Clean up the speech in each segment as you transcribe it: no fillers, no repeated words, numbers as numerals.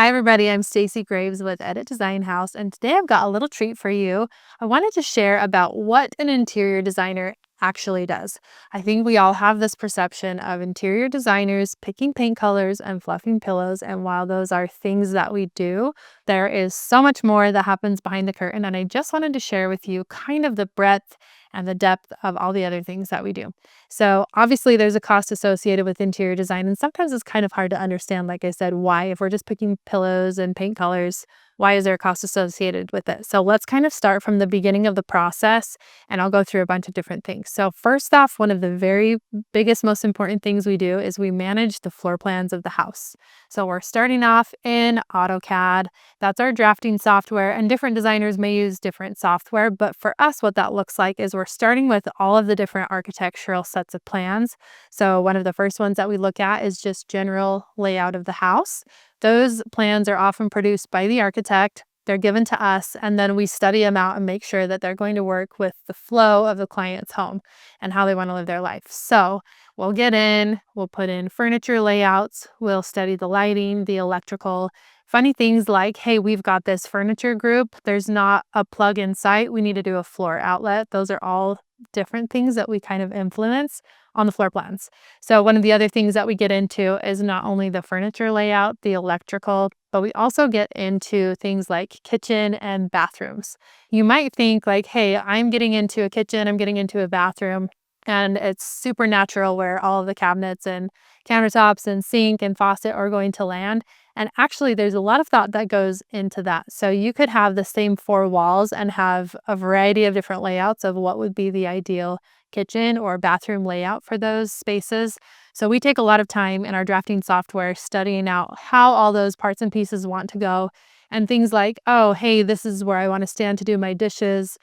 Hi, everybody. I'm Stacie Graves with Edit Design House, and today I've got a little treat for you. I wanted to share about what an interior designer actually does. I think we all have this perception of interior designers picking paint colors and fluffing pillows, and while those are things that we do, there is so much more that happens behind the curtain, and I just wanted to share with you kind of the breadth and the depth of all the other things that we do. So obviously there's a cost associated with interior design, and sometimes it's kind of hard to understand, like I said, why, if we're just picking pillows and paint colors, why is there a cost associated with it? So let's kind of start from the beginning of the process, and I'll go through a bunch of different things. So first off, one of the very biggest, most important things we do is we manage the floor plans of the house. So we're starting off in AutoCAD. That's our drafting software, and different designers may use different software, but for us, what that looks like is we're starting with all of the different architectural sets of plans. So one of the first ones that we look at is just general layout of the house. Those plans are often produced by the architect. They're given to us, and then we study them out and make sure that they're going to work with the flow of the client's home and how they want to live their life. So we'll get in, we'll put in furniture layouts, we'll study the lighting, the electrical. Funny things like, hey, we've got this furniture group. There's not a plug in sight. We need to do a floor outlet. Those are all different things that we kind of influence on the floor plans. So one of the other things that we get into is not only the furniture layout, the electrical, but we also get into things like kitchen and bathrooms. You might think like, hey, I'm getting into a kitchen, I'm getting into a bathroom, and it's super natural where all of the cabinets and countertops and sink and faucet are going to land. And actually, there's a lot of thought that goes into that. So you could have the same four walls and have a variety of different layouts of what would be the ideal kitchen or bathroom layout for those spaces. So we take a lot of time in our drafting software studying out how all those parts and pieces want to go, and things like, oh, hey, this is where I want to stand to do my dishes.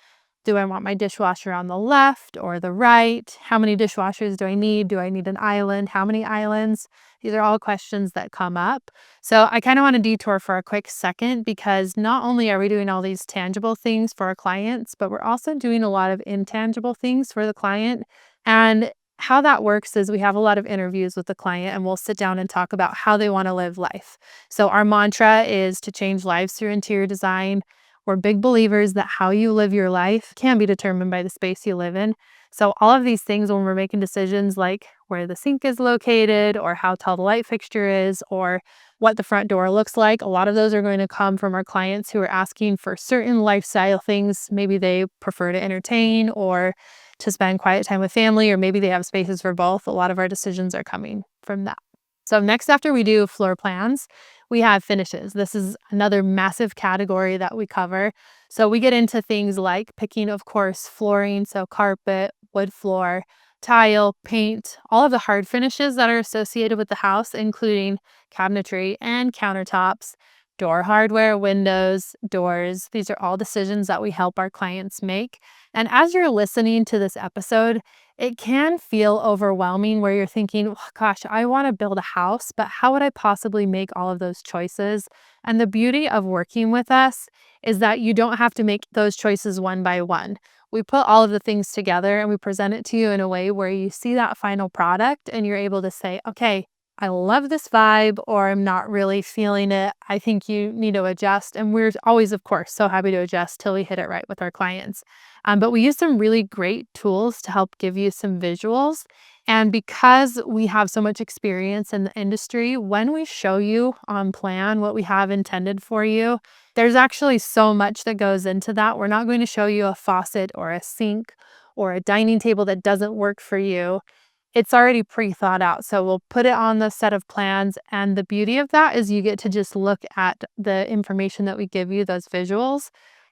Do I want my dishwasher on the left or the right? How many dishwashers do I need? Do I need an island? How many islands? These are all questions that come up. So I kind of want to detour for a quick second, because not only are we doing all these tangible things for our clients, but we're also doing a lot of intangible things for the client. And how that works is we have a lot of interviews with the client, and we'll sit down and talk about how they want to live life. So our mantra is to change lives through interior design. We're big believers that how you live your life can be determined by the space you live in. So all of these things, when we're making decisions like where the sink is located or how tall the light fixture is or what the front door looks like, a lot of those are going to come from our clients who are asking for certain lifestyle things. Maybe they prefer to entertain or to spend quiet time with family, or maybe they have spaces for both. A lot of our decisions are coming from that. So next, after we do floor plans, we have finishes. This is another massive category that we cover. So we get into things like picking, of course, flooring, so carpet, wood floor, tile, paint, all of the hard finishes that are associated with the house, including cabinetry and countertops, door hardware, windows, doors. These are all decisions that we help our clients make. And as you're listening to this episode, it can feel overwhelming where you're thinking, "Oh, gosh, I want to build a house, but how would I possibly make all of those choices?" And the beauty of working with us is that you don't have to make those choices one by one. We put all of the things together and we present it to you in a way where you see that final product and you're able to say, okay, I love this vibe, or I'm not really feeling it. I think you need to adjust. And we're always, of course, so happy to adjust till we hit it right with our clients. But we use some really great tools to help give you some visuals. And because we have so much experience in the industry, when we show you on plan what we have intended for you, there's actually so much that goes into that. We're not going to show you a faucet or a sink or a dining table that doesn't work for you. It's already pre-thought out. So we'll put it on the set of plans. And the beauty of that is you get to just look at the information that we give you, those visuals,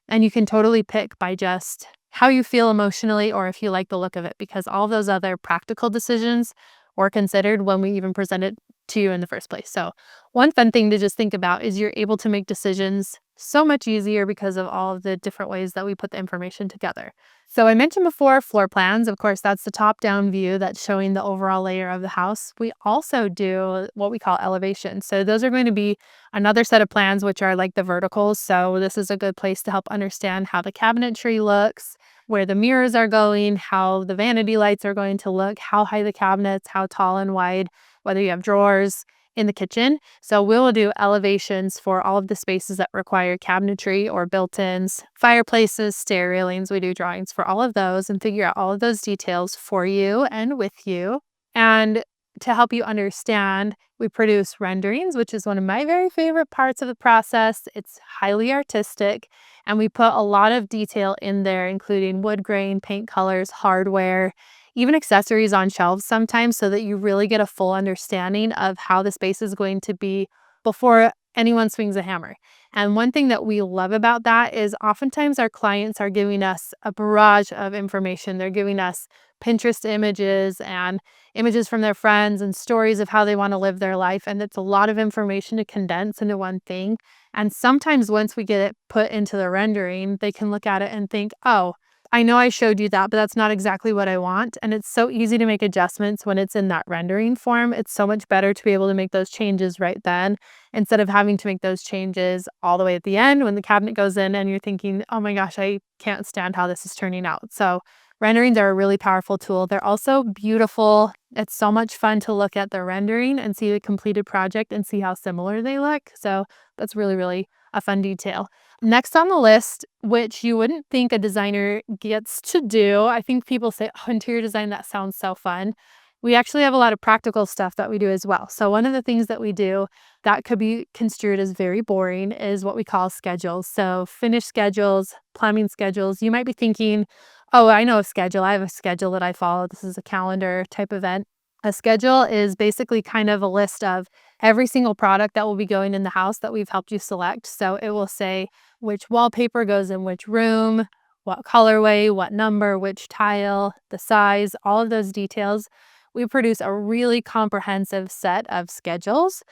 and you can totally pick by just how you feel emotionally or if you like the look of it, because all those other practical decisions were considered when we even present it to you in the first place. So one fun thing to just think about is you're able to make decisions so much easier because of all of the different ways that we put the information together. So I mentioned before floor plans. Of course, that's the top-down view that's showing the overall layer of the house. We also do what we call elevation. So those are going to be another set of plans, which are like the verticals. So this is a good place to help understand how the cabinetry looks, where the mirrors are going, how the vanity lights are going to look, how high the cabinets, how tall and wide, whether you have drawers, in the kitchen. So we'll do elevations for all of the spaces that require cabinetry or built-ins, fireplaces, stair railings. We do drawings for all of those and figure out all of those details for you and with you. And to help you understand, we produce renderings, which is one of my very favorite parts of the process. It's highly artistic, and we put a lot of detail in there, including wood grain, paint colors, hardware, even accessories on shelves sometimes, so that you really get a full understanding of how the space is going to be before anyone swings a hammer. And one thing that we love about that is oftentimes our clients are giving us a barrage of information. They're giving us Pinterest images and images from their friends and stories of how they want to live their life. And it's a lot of information to condense into one thing. And sometimes once we get it put into the rendering, they can look at it and think, oh, I know I showed you that, but that's not exactly what I want. And it's so easy to make adjustments when it's in that rendering form. It's so much better to be able to make those changes right then instead of having to make those changes all the way at the end when the cabinet goes in and you're thinking, oh my gosh, I can't stand how this is turning out. So renderings are a really powerful tool. They're also beautiful. It's so much fun to look at the rendering and see the completed project and see how similar they look. So that's really, really a fun detail. Next on the list, which you wouldn't think a designer gets to do, I think people say, oh, interior design, that sounds so fun. We actually have a lot of practical stuff that we do as well. So one of the things that we do that could be construed as very boring is what we call schedules. So finished schedules, plumbing schedules. You might be thinking, oh, I know a schedule. I have a schedule that I follow. This is a calendar type event. A schedule is basically kind of a list of every single product that will be going in the house that we've helped you select. So it will say which wallpaper goes in which room, what colorway, what number, which tile, the size, all of those details. We produce a really comprehensive set of schedules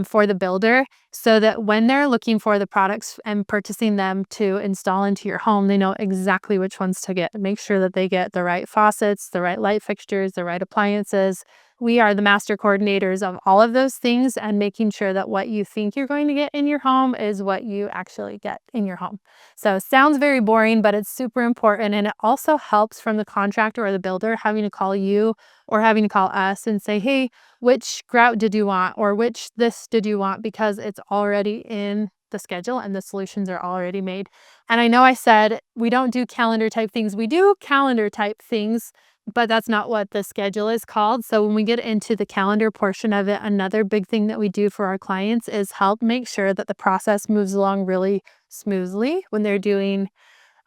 for the builder so that when they're looking for the products and purchasing them to install into your home, they know exactly which ones to get. Make sure that they get the right faucets, the right light fixtures, the right appliances. We are the master coordinators of all of those things and making sure that what you think you're going to get in your home is what you actually get in your home. So it sounds very boring, but it's super important. And it also helps from the contractor or the builder having to call you or having to call us and say, hey, which grout did you want? Or which this did you want? Because it's already in the schedule and the solutions are already made. And I know I said we don't do calendar type things. We do calendar type things, but that's not what the schedule is called. So when we get into the calendar portion of it, another big thing that we do for our clients is help make sure that the process moves along really smoothly when they're doing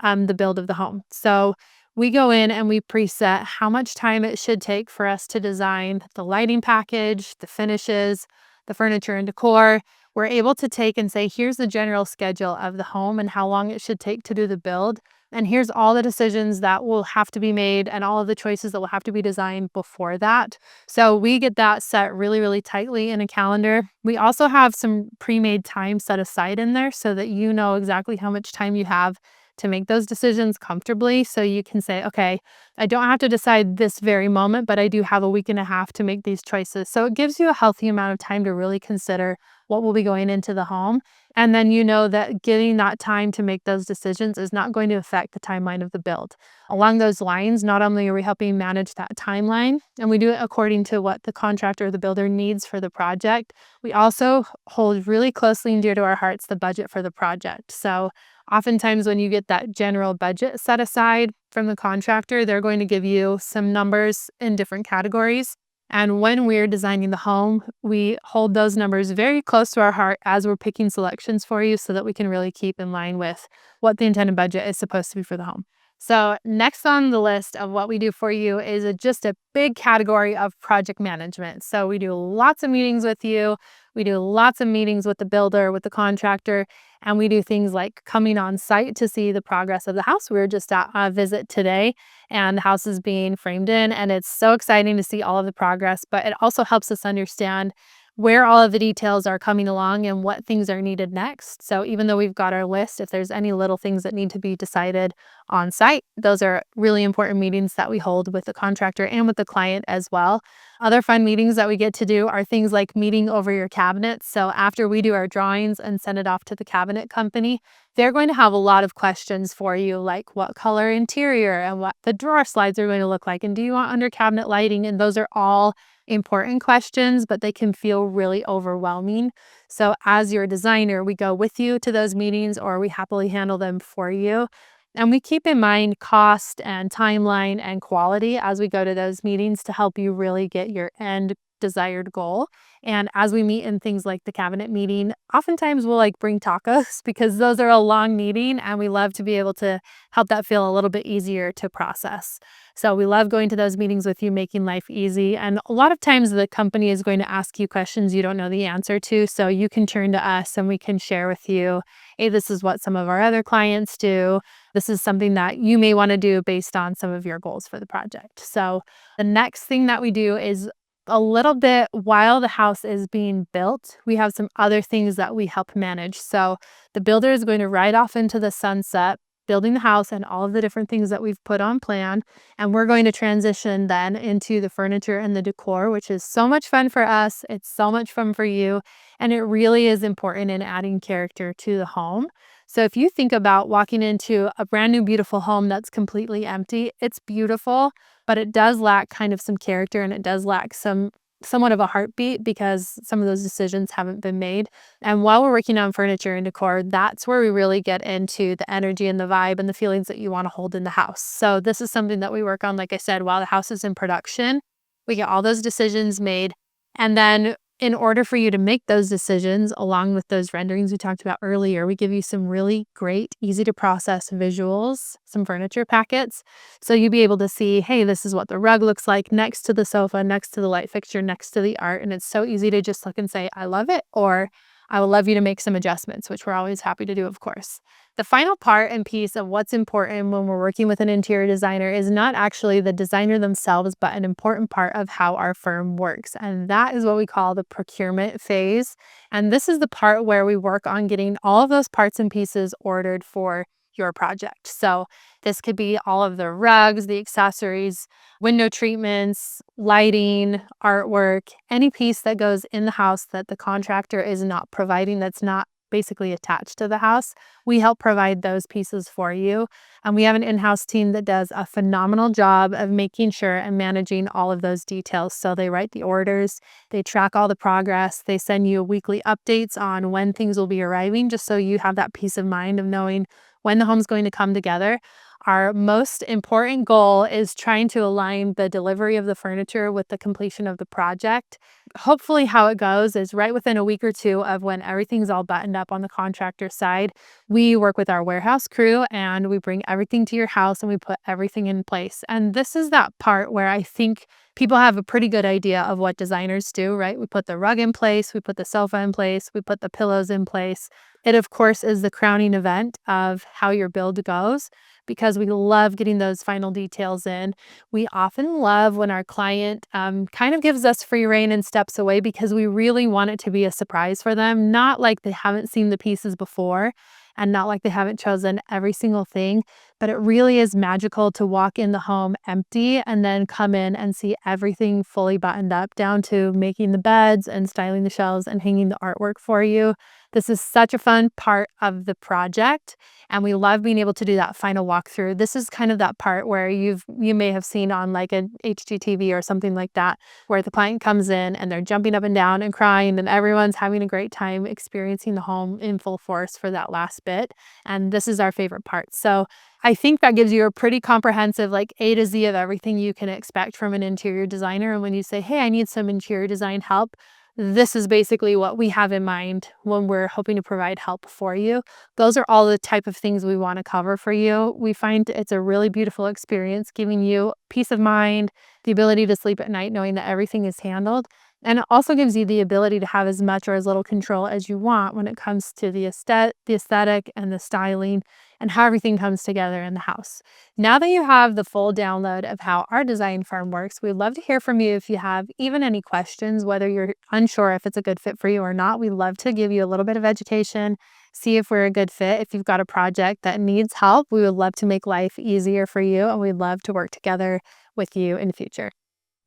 the build of the home. So we go in and we preset how much time it should take for us to design the lighting package, the finishes, the furniture and decor. We're able to take and say, here's the general schedule of the home and how long it should take to do the build. And here's all the decisions that will have to be made and all of the choices that will have to be designed before that. So we get that set really, really tightly in a calendar. We also have some pre-made time set aside in there so that you know exactly how much time you have to make those decisions comfortably. So you can say, okay, I don't have to decide this very moment, but I do have a week and a half to make these choices. So it gives you a healthy amount of time to really consider what will be going into the home. And then you know that getting that time to make those decisions is not going to affect the timeline of the build. Along those lines, not only are we helping manage that timeline, and we do it according to what the contractor or the builder needs for the project, we also hold really closely and dear to our hearts the budget for the project. So oftentimes when you get that general budget set aside from the contractor, they're going to give you some numbers in different categories. And when we're designing the home, we hold those numbers very close to our heart as we're picking selections for you so that we can really keep in line with what the intended budget is supposed to be for the home. So next on the list of what we do for you is just a big category of project management. So we do lots of meetings with you. We do lots of meetings with the builder, with the contractor, and we do things like coming on site to see the progress of the house. We were just at a visit today and the house is being framed in, and it's so exciting to see all of the progress, but it also helps us understand where all of the details are coming along and what things are needed next. So even though we've got our list, if there's any little things that need to be decided on site. Those are really important meetings that we hold with the contractor and with the client as well. Other fun meetings that we get to do are things like meeting over your cabinets. So after we do our drawings and send it off to the cabinet company, they're going to have a lot of questions for you, like what color interior and what the drawer slides are going to look like. And do you want under cabinet lighting? And those are all important questions, but they can feel really overwhelming. So as your designer, we go with you to those meetings or we happily handle them for you. And we keep in mind cost and timeline and quality as we go to those meetings to help you really get your end desired goal. And as we meet in things like the cabinet meeting, oftentimes we'll like bring tacos because those are a long meeting and we love to be able to help that feel a little bit easier to process. So we love going to those meetings with you, making life easy. And a lot of times the company is going to ask you questions you don't know the answer to. So you can turn to us and we can share with you, hey, this is what some of our other clients do. This is something that you may want to do based on some of your goals for the project. So the next thing that we do is a little bit while the house is being built, we have some other things that we help manage. So the builder is going to ride off into the sunset, building the house and all of the different things that we've put on plan. And we're going to transition then into the furniture and the decor, which is so much fun for us. It's so much fun for you. And it really is important in adding character to the home. So if you think about walking into a brand new, beautiful home that's completely empty, it's beautiful, but it does lack kind of some character and it does lack somewhat of a heartbeat because some of those decisions haven't been made. And while we're working on furniture and decor, that's where we really get into the energy and the vibe and the feelings that you want to hold in the house. So this is something that we work on, like I said, while the house is in production. We get all those decisions made. And then in order for you to make those decisions, along with those renderings we talked about earlier, we give you some really great, easy to process visuals, some furniture packets. So you'll be able to see, hey, this is what the rug looks like next to the sofa, next to the light fixture, next to the art. And it's so easy to just look and say, I love it, or I would love you to make some adjustments, which we're always happy to do, of course. The final part and piece of what's important when we're working with an interior designer is not actually the designer themselves, but an important part of how our firm works. And that is what we call the procurement phase. And this is the part where we work on getting all of those parts and pieces ordered for your project. So this could be all of the rugs, the accessories, window treatments, lighting, artwork, any piece that goes in the house that the contractor is not providing, that's not basically attached to the house. We help provide those pieces for you. And we have an in-house team that does a phenomenal job of making sure and managing all of those details. So they write the orders, they track all the progress, they send you weekly updates on when things will be arriving, just so you have that peace of mind of knowing when the home's going to come together. Our most important goal is trying to align the delivery of the furniture with the completion of the project. Hopefully how it goes is right within a week or two of when everything's all buttoned up on the contractor side, we work with our warehouse crew and we bring everything to your house and we put everything in place. And this is that part where I think people have a pretty good idea of what designers do, right? We put the rug in place, we put the sofa in place, we put the pillows in place. It, of course, is the crowning event of how your build goes because we love getting those final details in. We often love when our client kind of gives us free rein and steps away because we really want it to be a surprise for them, not like they haven't seen the pieces before and not like they haven't chosen every single thing, but it really is magical to walk in the home empty and then come in and see everything fully buttoned up down to making the beds and styling the shelves and hanging the artwork for you. This is such a fun part of the project, and we love being able to do that final walkthrough. This is kind of that part where you may have seen on like an HGTV or something like that, where the client comes in and they're jumping up and down and crying, and everyone's having a great time experiencing the home in full force for that last bit. And this is our favorite part. So I think that gives you a pretty comprehensive, like A to Z of everything you can expect from an interior designer. And when you say, hey, I need some interior design help, this is basically what we have in mind when we're hoping to provide help for you. Those are all the type of things we want to cover for you. We find it's a really beautiful experience, giving you peace of mind, the ability to sleep at night knowing that everything is handled. And it also gives you the ability to have as much or as little control as you want when it comes to the aesthetic and the styling and how everything comes together in the house. Now that you have the full download of how our design firm works, we'd love to hear from you if you have even any questions, whether you're unsure if it's a good fit for you or not. We'd love to give you a little bit of education, see if we're a good fit. If you've got a project that needs help, we would love to make life easier for you, and we'd love to work together with you in the future.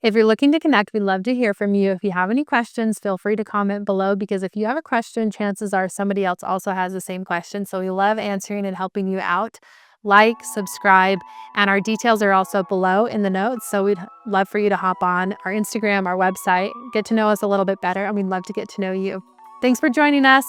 If you're looking to connect, we'd love to hear from you. If you have any questions, feel free to comment below, because if you have a question, chances are somebody else also has the same question. So we love answering and helping you out. Like, subscribe, and our details are also below in the notes. So we'd love for you to hop on our Instagram, our website, get to know us a little bit better, and we'd love to get to know you. Thanks for joining us.